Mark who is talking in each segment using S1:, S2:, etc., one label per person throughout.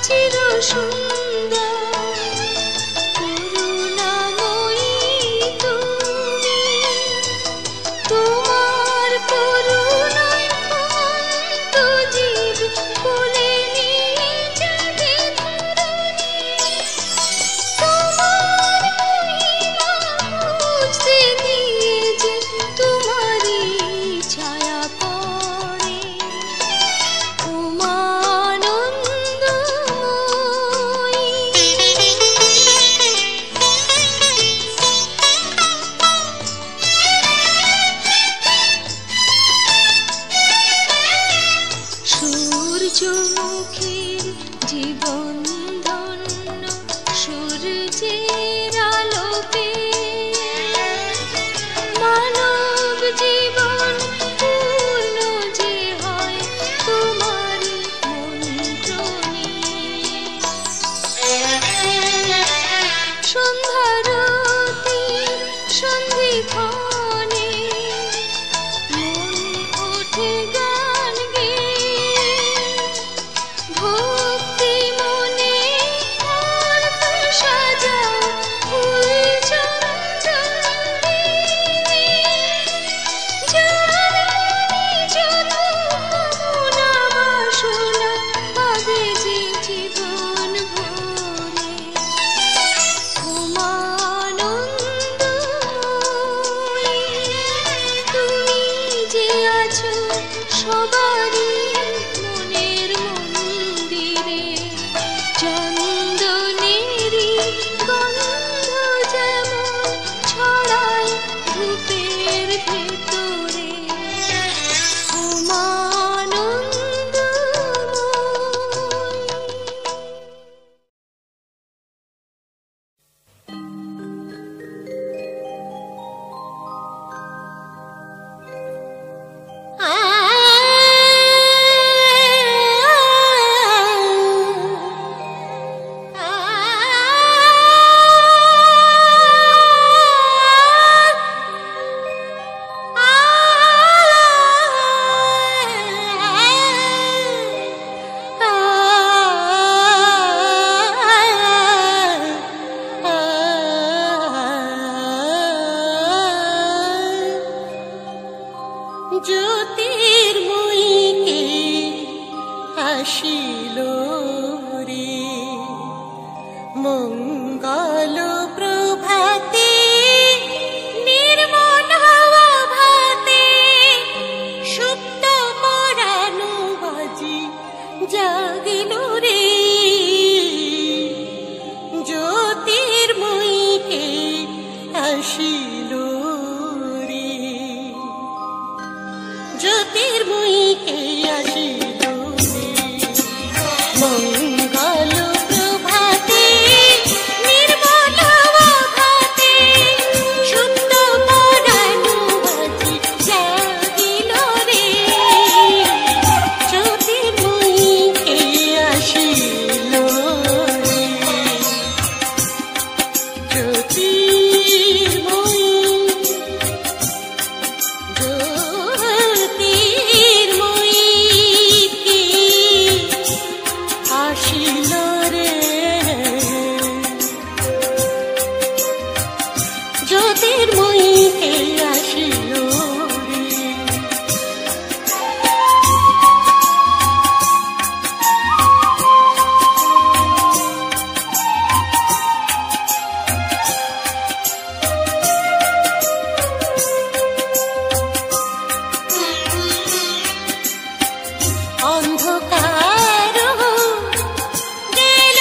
S1: চির সুন্দর করুণাময়ী তুমি, তোমার করুণায় অনন্ত জীব কোলে নিয়ে যাবে ধরণী। তোমার মহিমা বুঝতে গিয়ে যে তোমারই ছায়া পড়ে, সূর্যমুখীর জীবন ধন্য সূর্যের আলো পেয়ে মানব জীবন পূর্ণ যে হয় তোমার মন্ত্র নিয়ে। সন্ধ্যারতি সন্ধিক্ষণে মন ওঠে গান গেয়ে, ভক্তি মনে অর্থ সাজাও ফুল চন্দন দিয়ে। যার মনে যত কামনা বাসনা পাবে যে জীবন ভরে, আনন্দময়ী তুমি যে আছো সবারই মনের মন্দিরে। চন্দনেরই গন্ধ যেমন ছড়ায় ধূপের ভেতরে, জ্যোতির্ময়ীকে আসিল রে মঙ্গল প্রভাতে, নির্মল হাওয়া ভাতে সুপ্ত পরানো বাজি জাগিল রে। জ্যোতির্ময়ীকে আসিল রে, জ্যোতির্ময়ীকে আসিল রে মঙ্গল প্রভাতে, নির্মল হাওয়া ভাতে সুপ্ত পরানো বাজি জাগিল রে। জ্যোতির্ময়ীকে আসিল রে, জ্যোতির্ময়ী আসিল রে, জ্যোতির্ময়ীকে আসিল রে। অন্ধকার গেল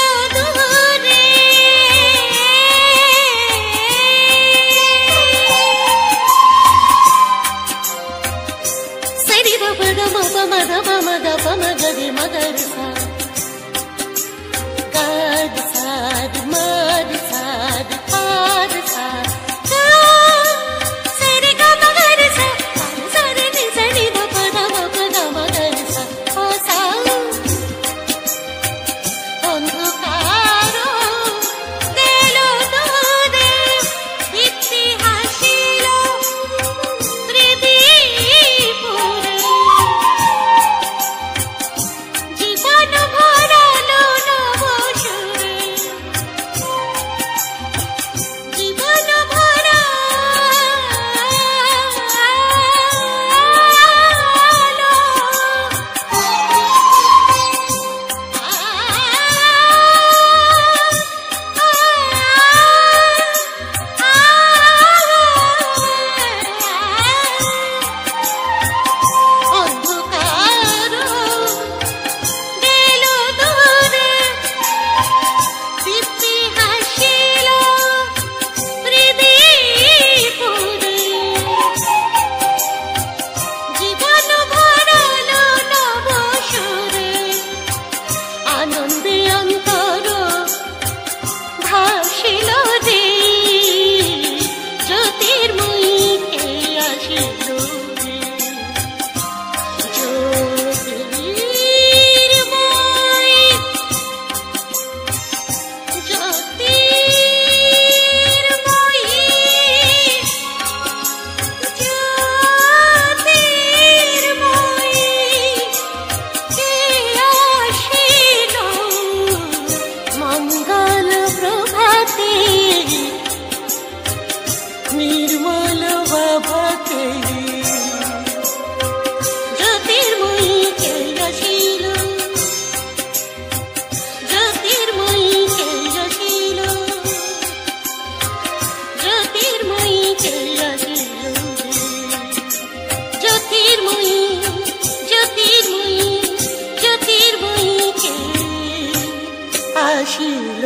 S1: আসিল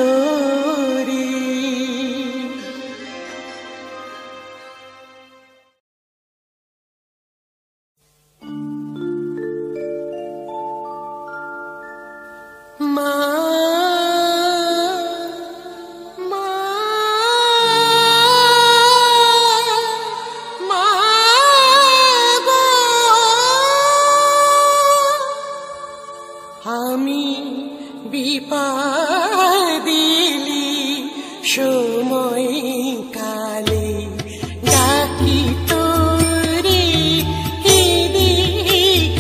S1: রে। মা আমি বিপাদিলি সময় কালে ডাকি তোরে কিদি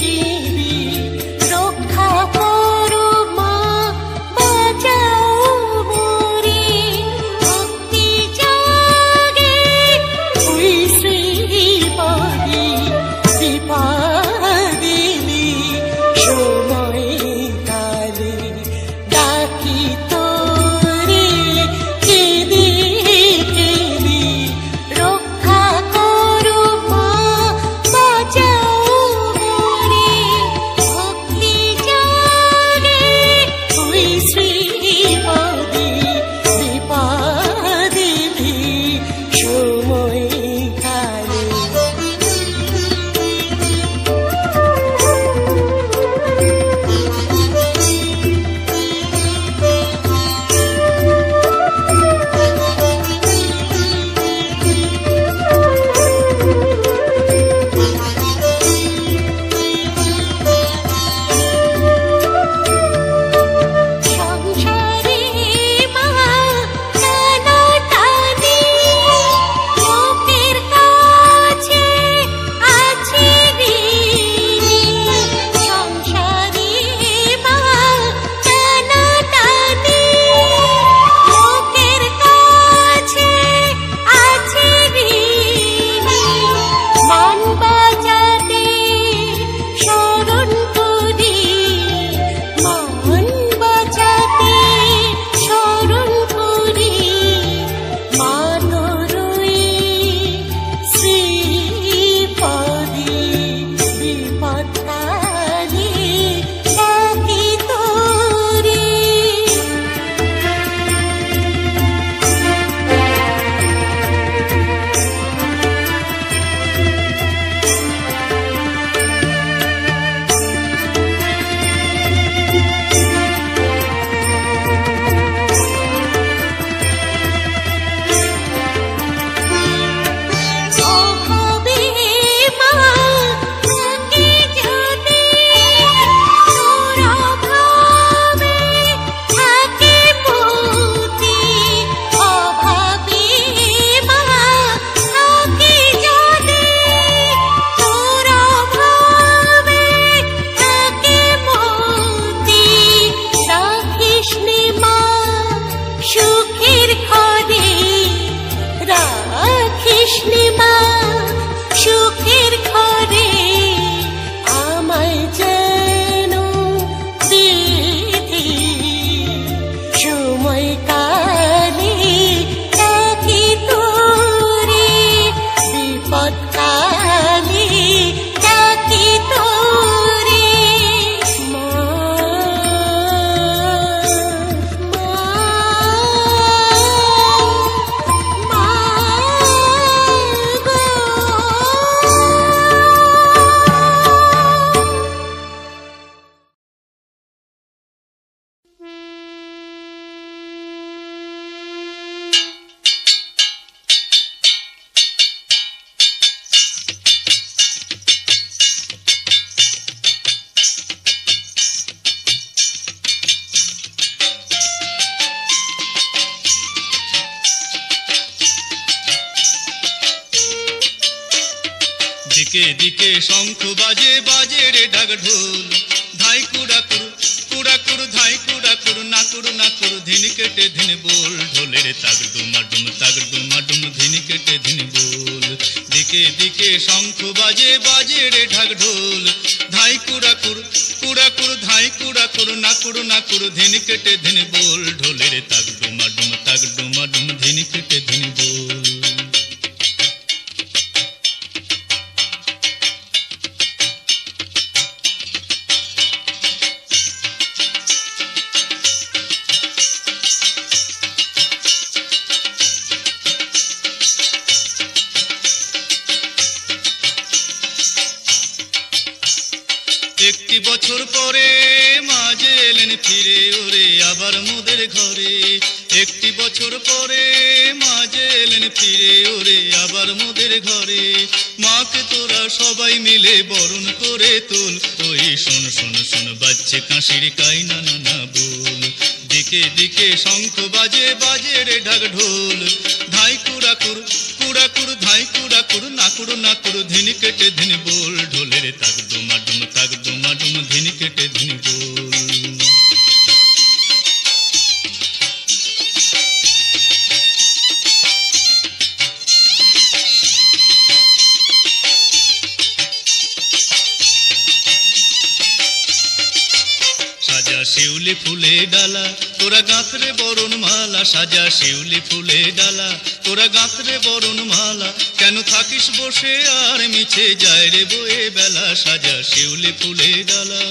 S1: কিদি রক্ষা করো মা বাঁচাও মোরে ভক্তি জাগে ওই শ্রীপদে বিপাদিলি সময় ডাকি তোরে কেঁদে কেঁদে রক্ষা করো মা বাঁচাও মোরে ভক্তি জাগে ওই শ্রীপদে বিপাদিলি সময় কালে। সুখের ঘরে আমায় যেন বেঁধে সময় কালে ডাকি তোরে বিপদ কালে ডাকি তোরে মা
S2: দিকে দিকে শঙ্খ বাজে বাজে রে ঢাক ঢোল ধাই কুড়াকুর কুড়াকুর ধাই কুড়াকুর নাকুর নাকুর ধিন কেটে ধিন বল ঢোলের তাগ ডুমা ডুম ধিন কেটে ধিন বল দিকে দিকে শঙ্খ বাজে বাজে রে ঢাক ঢোল ধাই কুড়াকুর কুড়াকুর ধাই কুড়াকুর নাকুর নাকুর ধিন কেটে ধিন বল ঢোলের তাগ ডুমা ডুম ধিন কেটে ধিন বল। বছর পরে মাঝে এলেন ফিরে ওরে আবার মোদের ঘরে। একটি বছর পরে মাঝে এলেন ফিরে ওরে আবার মোদের ঘরে। মাকে তোরা সবাই মিলে বরণ করে তোল। ওই শোন শোন শোন বাজছে কাশির কাইনা নানা বল। দিকে দিকে শঙ্খ বাজে বাজে রে ঢাক ঢোল। ধাই কুড়াকুর কুড়াকুর ধাই কুড়াকুর নাকুর নাকুর ধিন কেটে ধিন বল। ঢোলের তাক ডুমা ডুম ধিন কেটে ধিন বল। সাজা শিউলি ফুলে ডালা তোরা গাঁথরে বরণ মালা। সাজা শিউলি ফুলে ডালা তোরা গাঁথরে বরণ মালা। কেন থাকিস বসে আর মিছে যায় রে বয়ে বেলা। সাজা শিউলি ফুলে ডালা।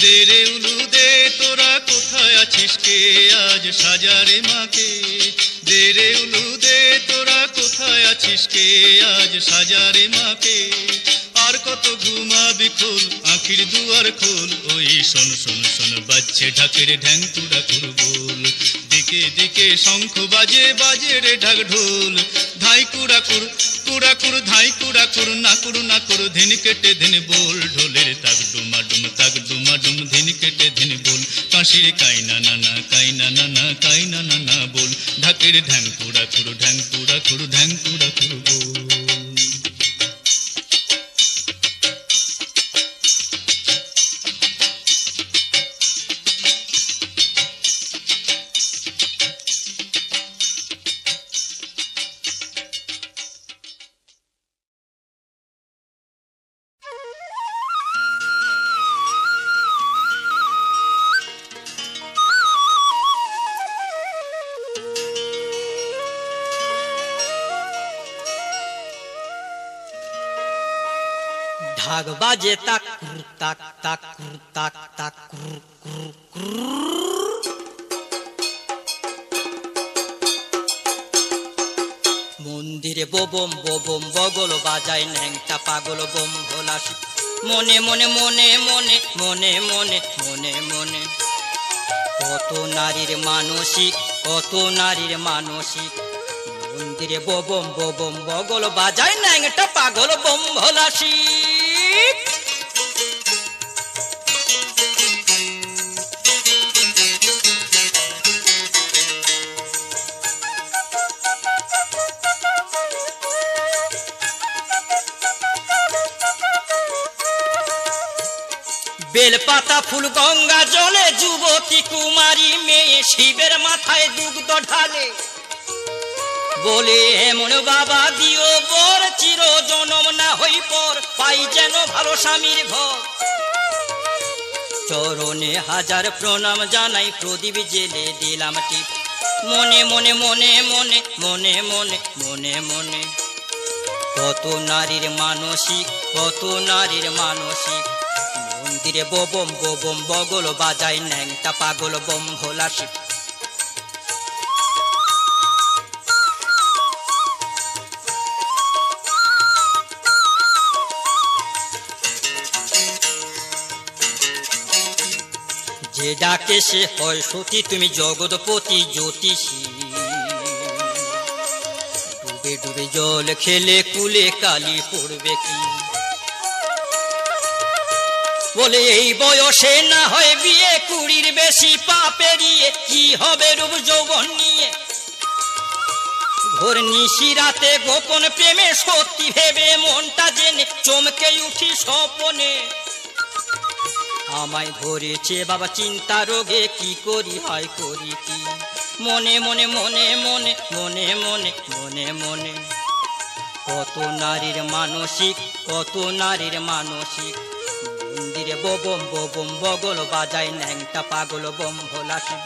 S2: দে রে উলু দে তোরা কোথায় আছিস কে আজ সাজারে মাকে। দে রে উলু দে তোরা কোথায় আছিস কে আজ সাজারে মাকে। আর কত ঘুমাবি খোল আঁখির দুয়ার খোল। ওই শোন শোন শোন বাজছে ঢাকের ঢ্যাং কুড়াকুর গোল। দিকে দিকে শঙ্খ বাজে বাজে রে ঢাক ঢোল। ধাই কুড়াকুর কুড়াকুর ধাই কুড়াকুর নাকুর নাকুর ধিন কেটে ধিন বল। ঢোলের তাক ডুমা ডুম ধিন কেটে ধিন বল। কাশির কাইনা নানা কাইনা নানা কাইনা নানা বল। ঢাকের ঢ্যাং কুড়াকুর ঢ্যাং কুড়াকুর ঢ্যাং কুড়াকুর বল।
S3: ঢাক বাজে তাক তাক তাক তাক তাক। মন্দিরে বোবম বোবম বগল বাজায় ন্যাংটা পাগল বোম ভোলাসি। মনে মনে মনে মনে মনে মনে মনে মনে কত নারীর মানসিক কত নারীর মানসিক। মন্দিরে বোবম বোবম বগল বাজায় ন্যাংটা পাগল বোম ভোলাসি। বেলপাতা ফুল গঙ্গা জলে যুবতী কুমারী মেয়ে শিবের মাথায় দুগ্ধ ঢালে। বলে এমন বাবা দিও বর চির জনম না হই পর পাই যেন ভালো স্বামীর ঘর। চরণে হাজার প্রণাম জানাই প্রদীপ জেলে দিলাম টিপ। মনে মনে মনে মনে মনে মনে মনে মনে কত নারীর মানসিক কত নারীর মানসিক। মন্দিরে বোবম বোবম বগল বাজায় ন্যাংটা পাগল বোম ভোলাসি। যে ডাকে সে হয় সতী তুমি জগৎপতি জ্যোতিষী। ডুবে ডুবে জল খেলে কুলে কালি পড়বে কি। বলে এই বয়সে না হয় বিয়ে 20 বেশি পা পেরিয়ে কি হবে রূপ যৌবন নিয়ে। ঘোর নিশি রাতে গোপন প্রেমে সত্যি ভেবে মনটা জেনে চমকে উঠি স্বপনে। আমায় ধরেছে বাবা চিন্তা রোগে কি করি হয় করি কি। মনে মনে মনে মনে মনে মনে মনে মনে কত নারীর মানসিক কত নারীর মানসিক। মন্দিরে বোবম বোবম বগল বাজায় ন্যাংটা পাগল বোম ভোলাসি।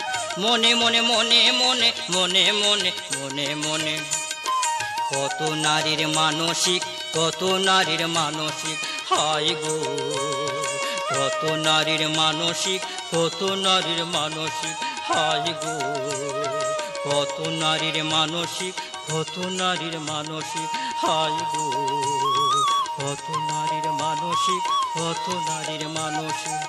S3: মনে মনে মনে মনে মনে মনে মনে মনে কত নারীর মানসিক কত নারীর মানসিক। হায় গো কত নারীর মানসিক কত নারীর মানসিক। হায় গো কত নারীর মানসিক কত নারীর মানসিক, হায় গো কত নারীর মানসিক, কত নারীর মানসিক।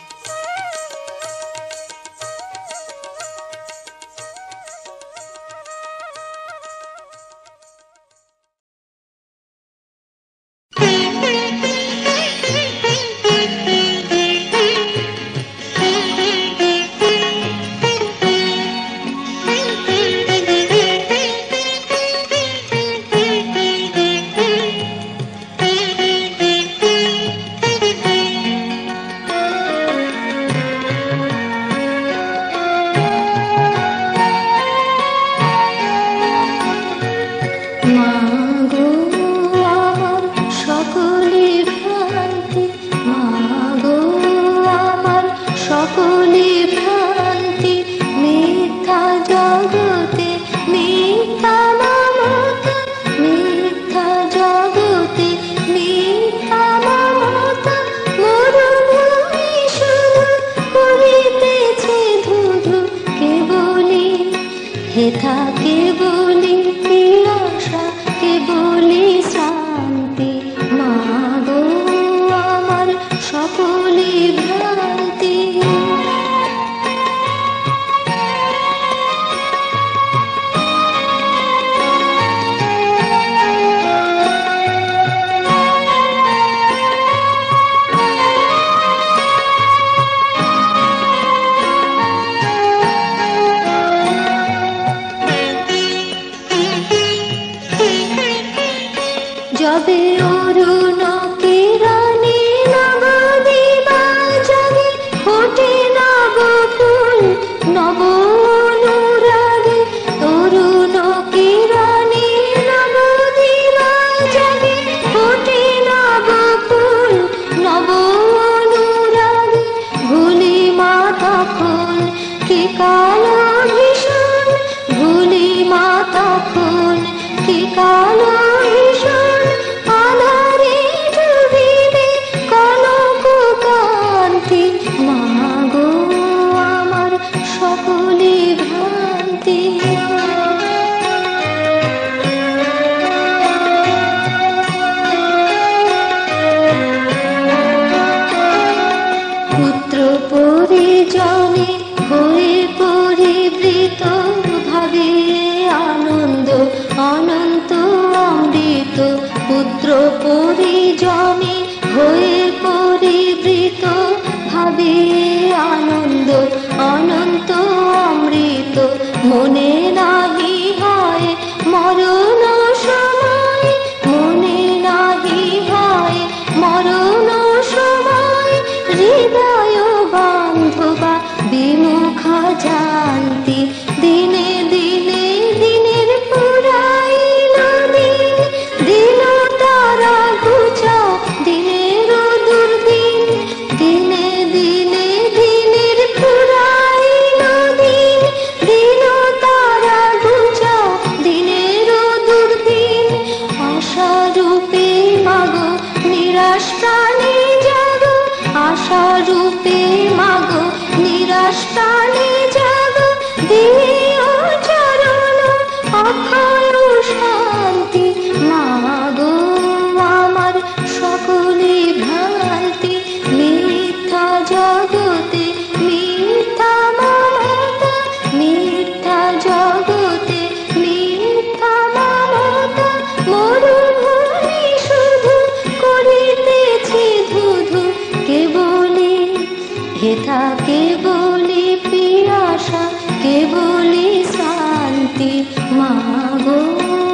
S4: কেবলি শান্তি মাগো।